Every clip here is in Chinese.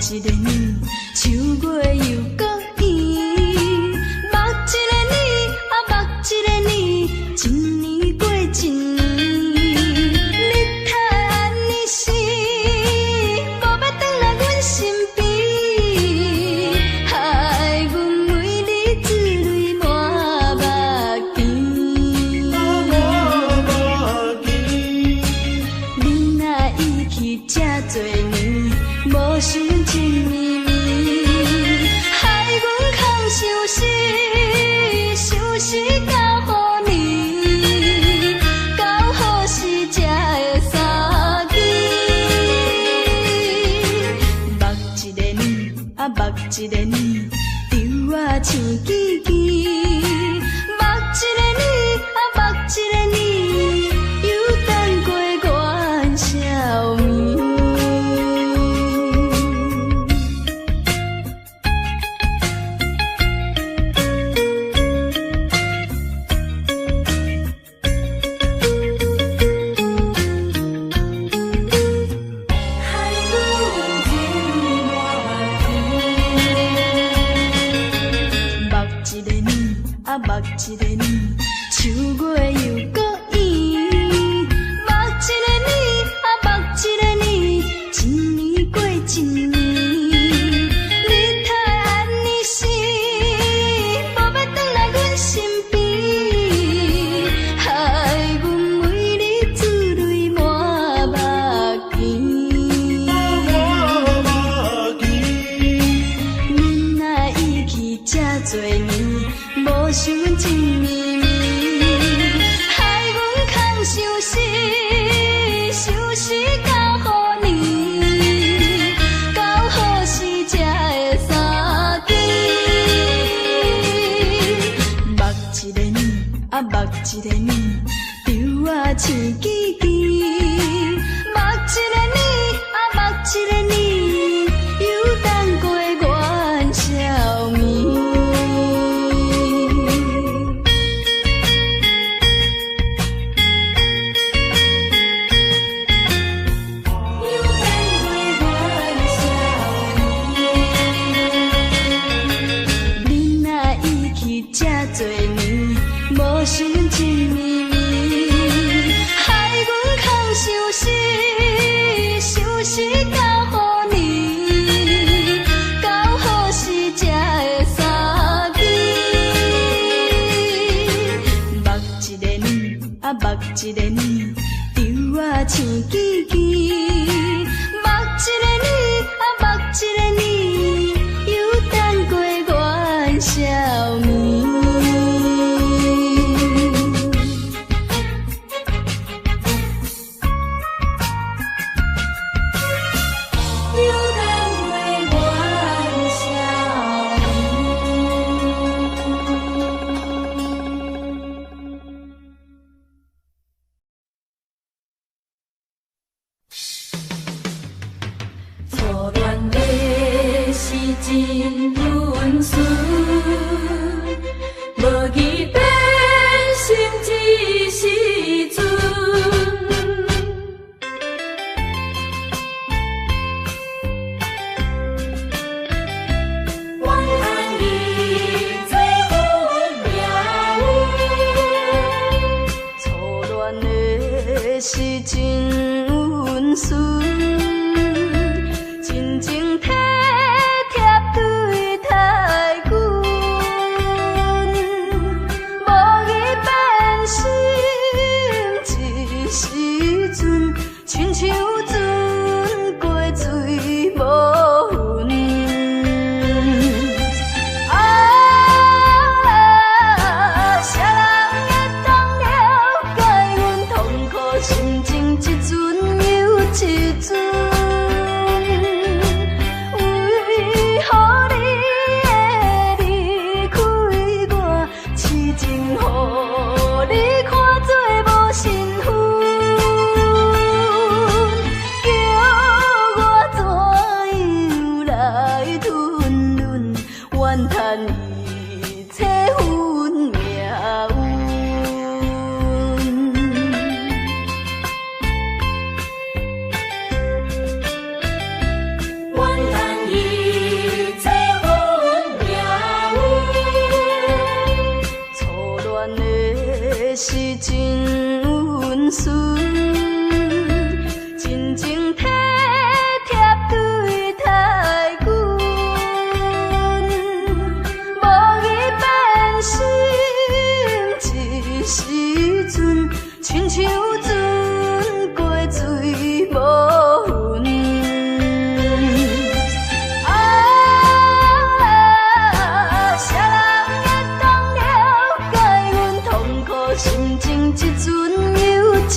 一个年，秋月又搁圆。目一个年，目一个年，一年过一年。你太安尼死，无要转来阮身边，害阮为你珠泪满目镜。你若已去这多年，无想情绵绵，害阮空相思，相思到何年？到何时才会相见？目一个年，目一个年，丢我像记记。目一个年，目一个年，又等过元宵暝。目一个年，秋月又搁圆。目一个年，目一个年，一年过一年。你太安尼死，无要转来阮身边，害阮为你珠泪满目镜。你若已去这多年，无想情绵绵，害阮空相思，相思到何年？到何时才会相见？目一个年，目一个年，丢我像记记。目一个年，目一个年，又等过元宵暝。这多年，无想情绵绵，害阮空相思，相思到何年？到何时才会相见？目一个年，目一个年，丢我像记记。目一个年，目一个年，又等过元宵暝。真温顺，无义变成一时阵。愿爱你做阮命运，初恋的是真温顺。亲像船过水无痕，啥人会当了解阮痛苦心情？这阵又一温顺，真情体贴对待阮，无伊变心一时阵，亲像船过水无痕。啥人会当了解阮痛苦心情？一阵又一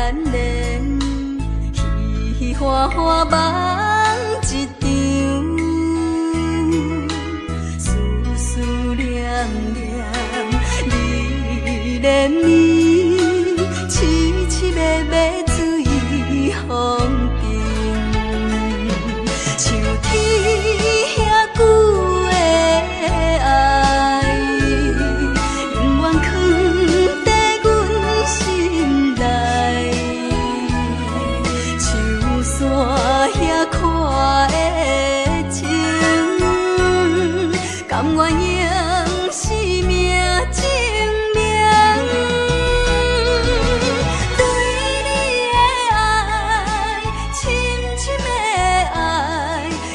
牵连，喜喜欢欢梦一场，思思念念你连绵，凄凄密密水风中，像天遐久的爱，永远藏在阮心内，像山遐看的情，甘愿用生命证明。对你的爱，深深的爱，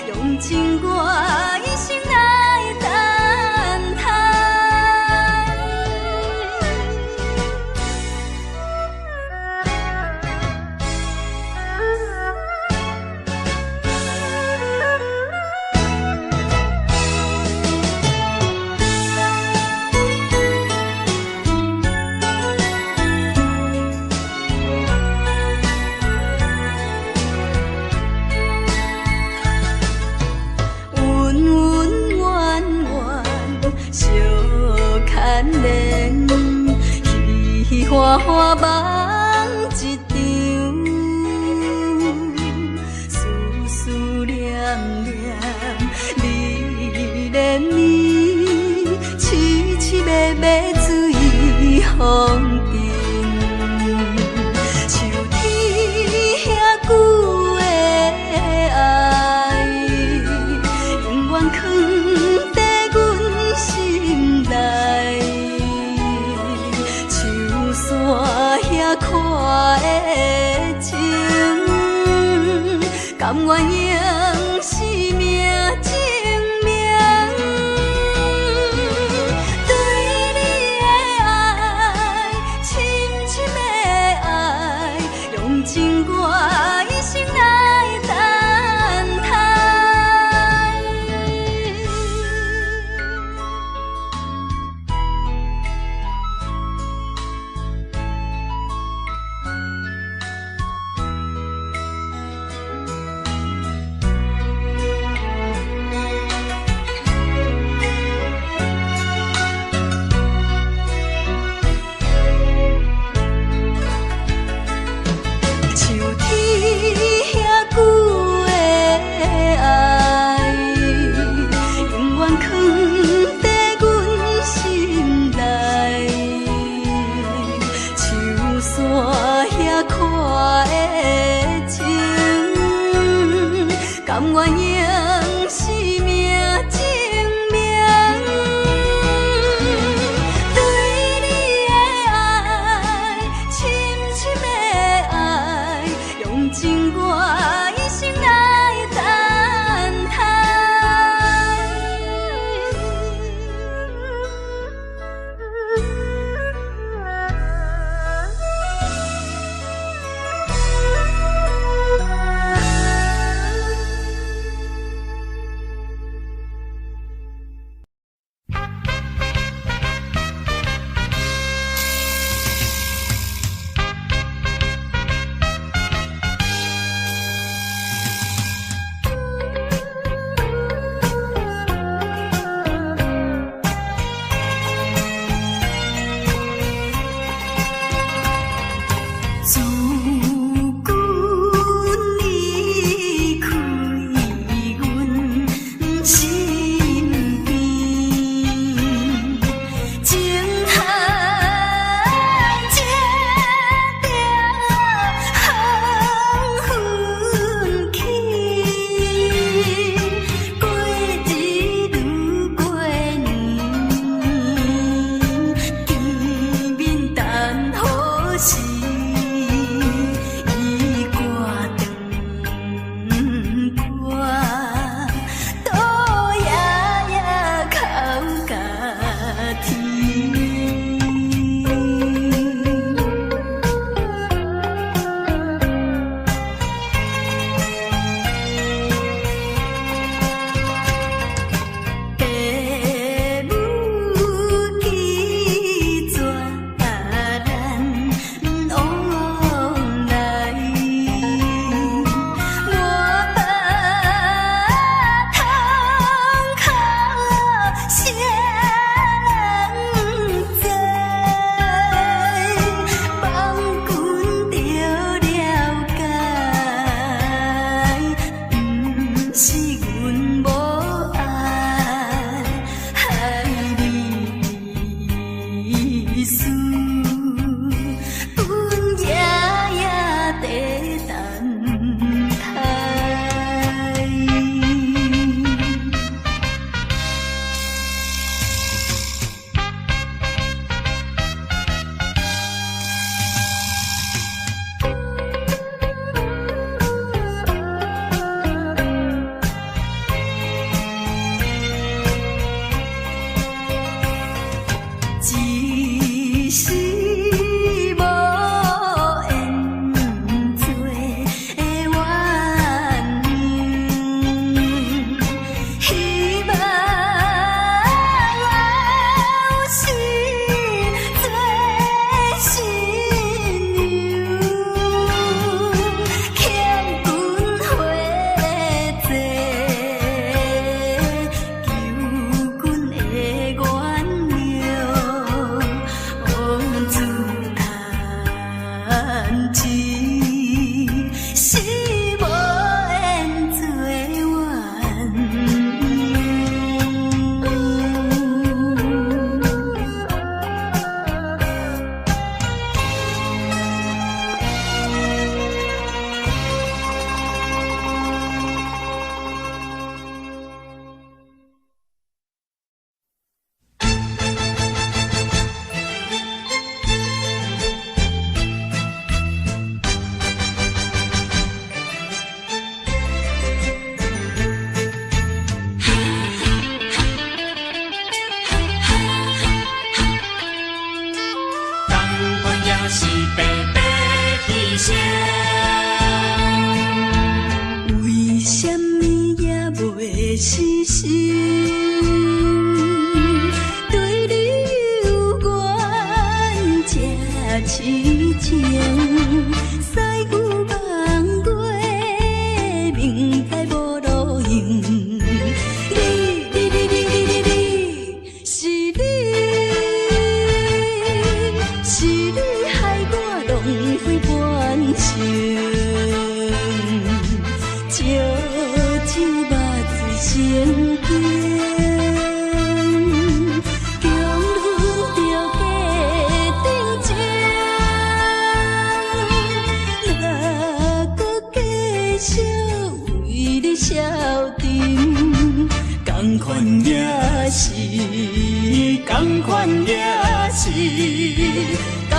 用尽我一生来等待。恩恩怨怨，相牵连，喜喜欢欢梦一场，思思念念你连绵，凄凄密密水风中，像天遐久的爱，永远藏在阮心内，像山遐看的情，甘愿用生命证明。对你的爱，深深的爱，用尽我一生来等待。像天遐久的爱，永远藏在阮心内，像山遐看的情，甘愿用生命证明。对你的爱，深深的爱，用尽我一生来等自古离开阮身边，情海这条风云起，过日愈过年，见面等好时。痴，是无缘做缘。为什么也袂死心？对你有缘这痴情，西有望过，明知无路用。是你害我浪费半生。烧酒肉醉成冰，强忍着假定情，哪搁继续为你消沉？同款也是，同款也是，同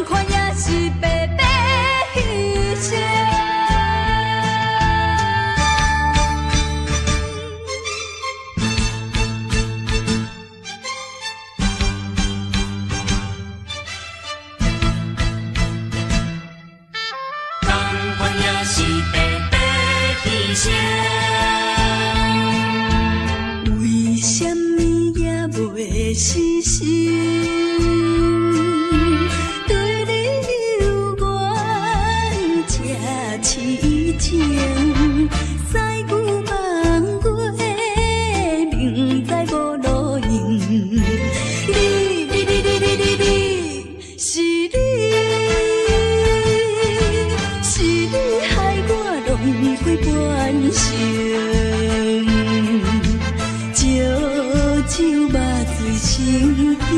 款也是白白牺牲。为什么也袂死心？对你有缘这痴情，西有望过，明知无路用。是你害我浪费半生。烧酒肉醉成冰，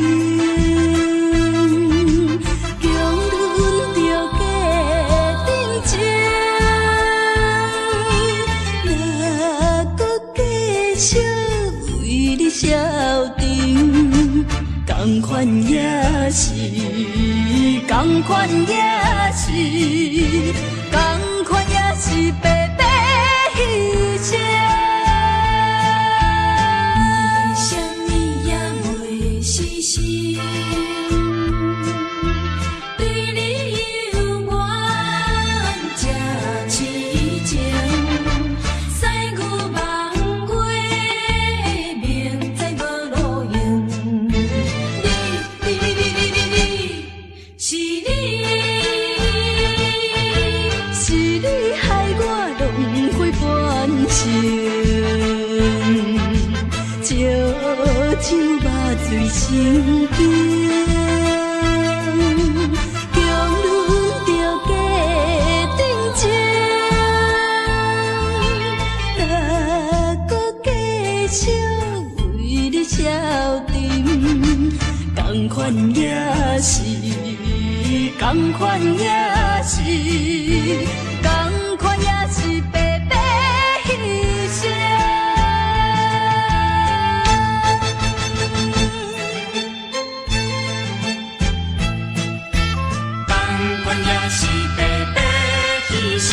强忍着假定情，哪搁继续为你消沉？同款也是，同款也是，同款也是白白牺牲。对你有缘这痴情，西牛望过，明知无路用。是你害我浪费半生，烧酒肉醉成冰。消沉，同款也是，同款也是，同款也是白白牺牲。同款也是白白牺牲。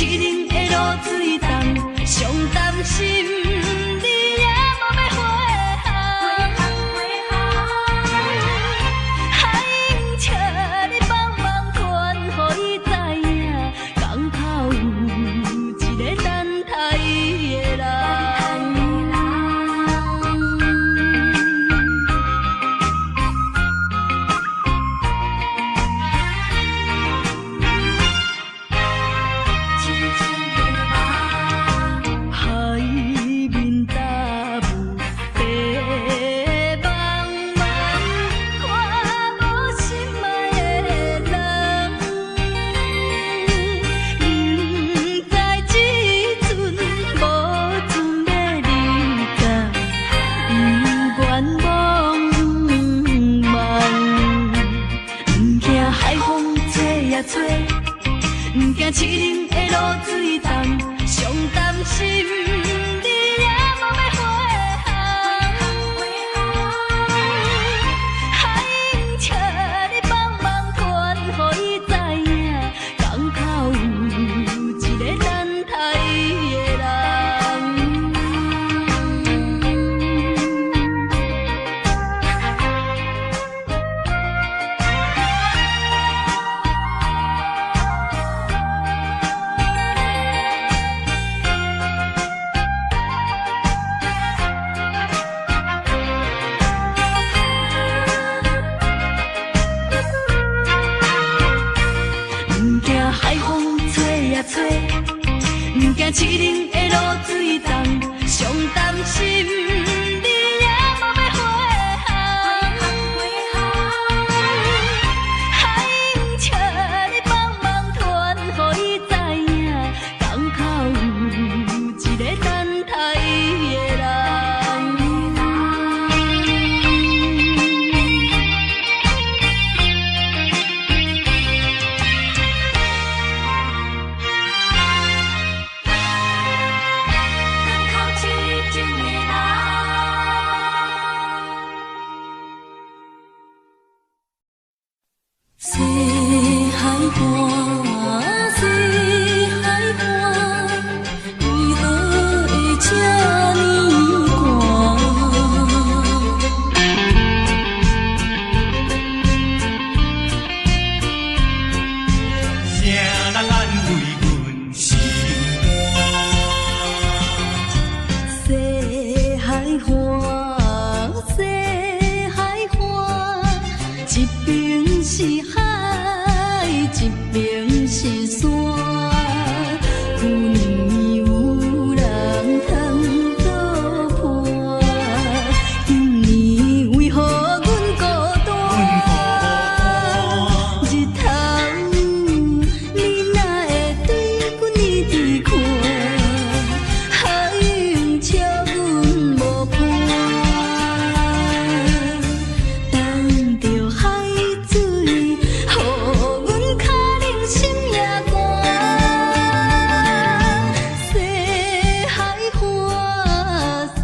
凄冷的露水重，上担心你也无要回海唔请你帮忙劝，予伊知影，港口有一个等待伊的人。唔惊凄冷的露水重，上担心你也无要回海唔请你帮忙劝，予伊知影，港口有一个等待伊的人。海风吹呀吹，唔惊凄冷的露水重，上担心你也无要回海唔请你帮忙劝，予伊知影，港口有一个等待伊的人。西海岸，西海岸，为何会这呢寒？谁人安慰阮心肝？西海岸，西海岸，一边是海，一边是山。旧年有人通作伴，今年为何阮孤单？日头你哪会对阮一直看？海涌笑阮无伴，等着海水，予阮脚冷心也寒。西海岸，西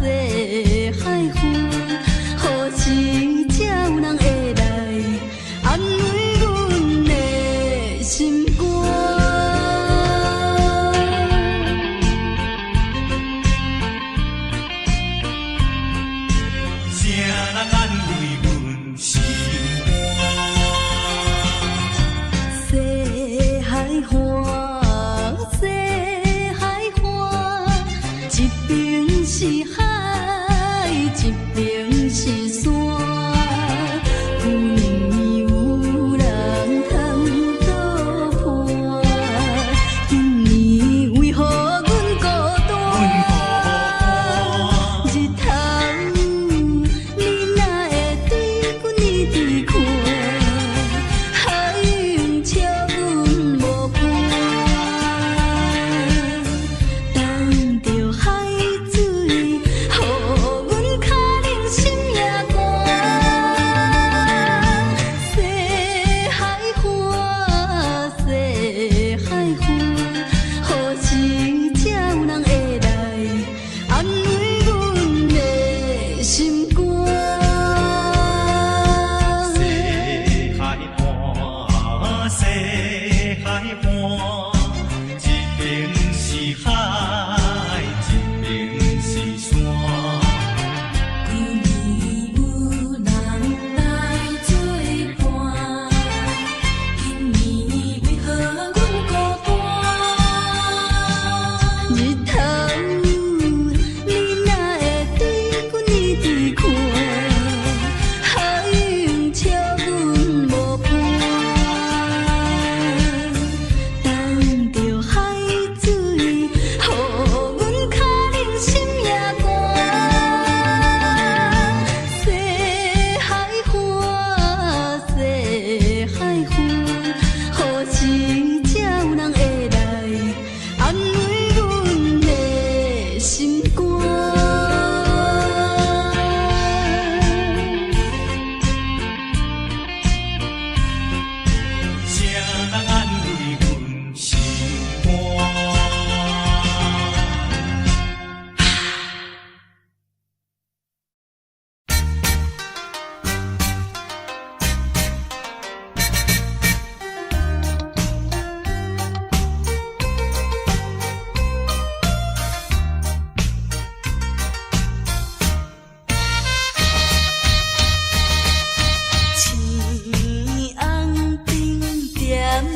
海岸，何时才有人会来安慰阮的心肝？谁人安慰阮心肝？西海岸，西海岸，一边是海，一边是山。旧年有人通作伴，今年为何阮孤单？日头你哪会对阮一直看？海涌笑阮无伴，等着海水，予阮脚冷心也寒。西海岸，西海岸，何时才有人会来安慰阮的心肝？西海岸，西海岸，一边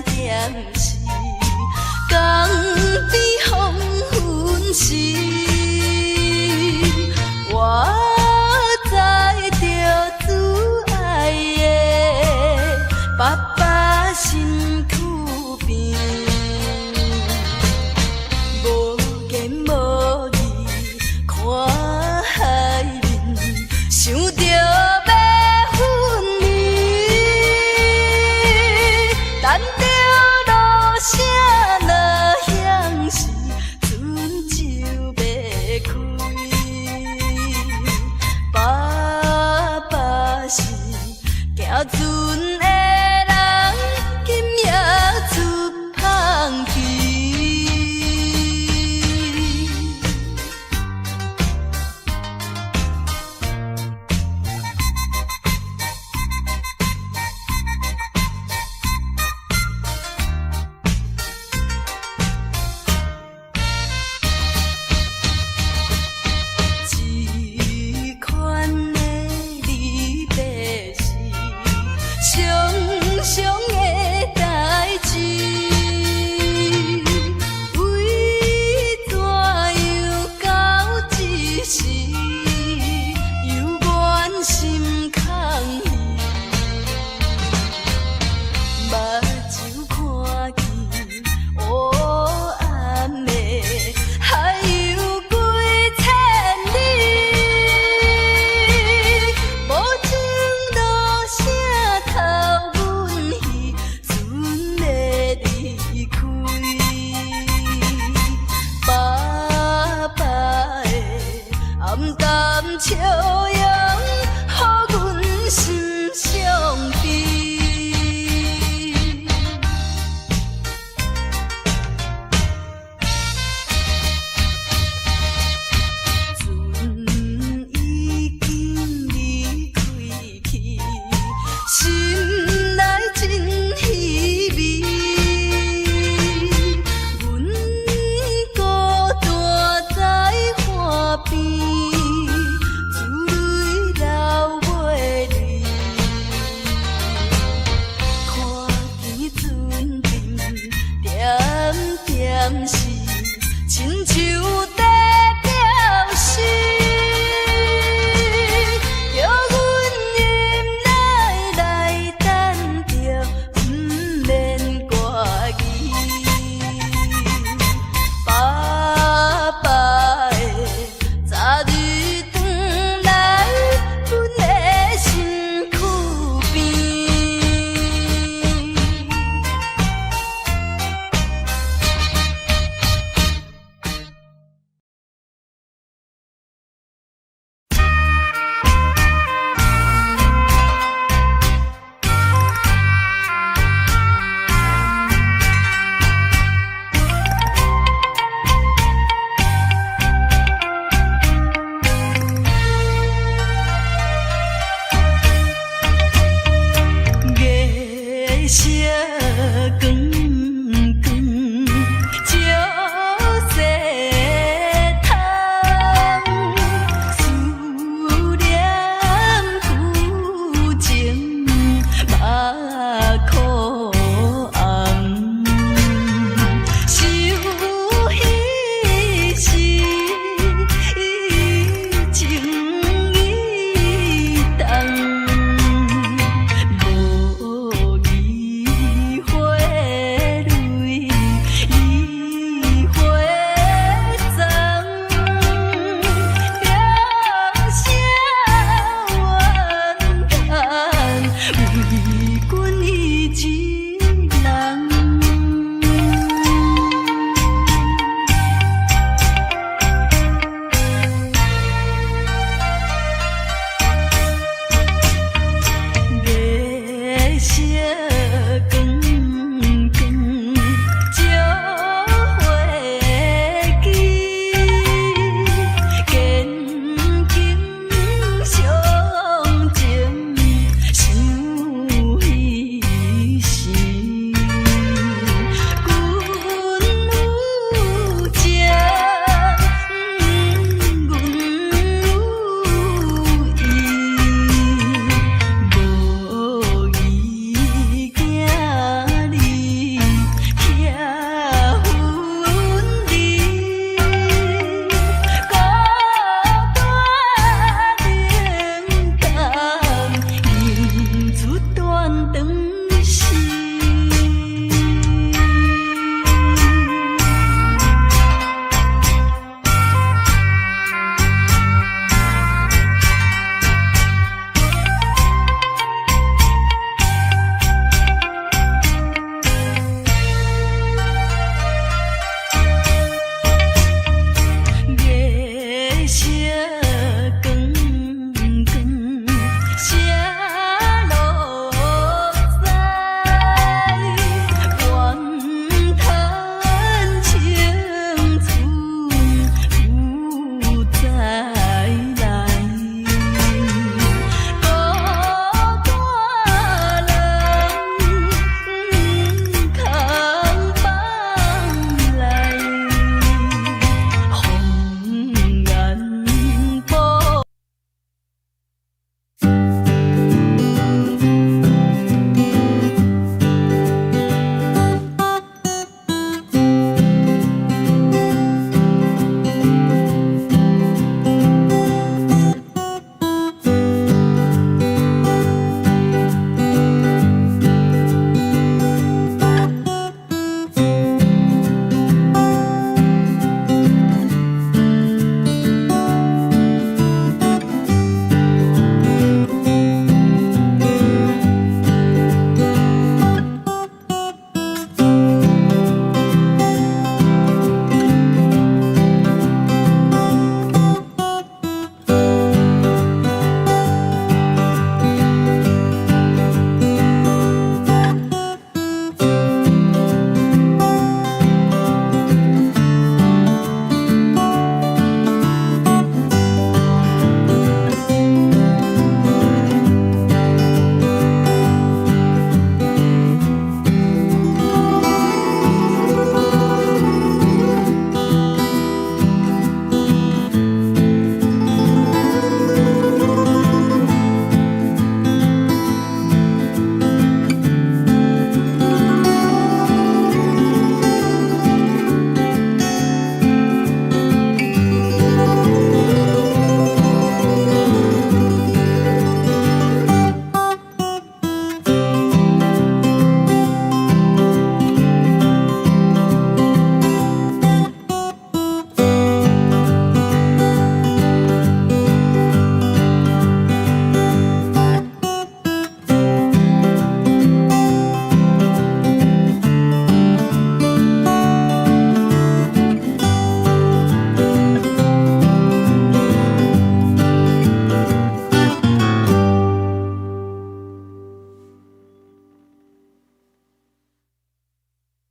点是江边黄昏时，我知着挚爱的爸爸身躯边，无言无语看海面，想着要分离，等着落声若响时，船就要开。爸爸是行船的人，今夜出芳气。这款的离别是常常的代志，为怎样到这时，犹原心空虚，目睭看见黑暗的海有几千里，无情落声透阮戏，船要离开。爸爸的暗淡笑容，予阮心伤悲。船已经离开去，心内真稀微。阮孤单在岸边，珠泪流袂离。看见船阵点点是亲像在表示，叫阮忍耐来等着，不免挂疑。爸爸的早日转来，阮的身躯边。夜色光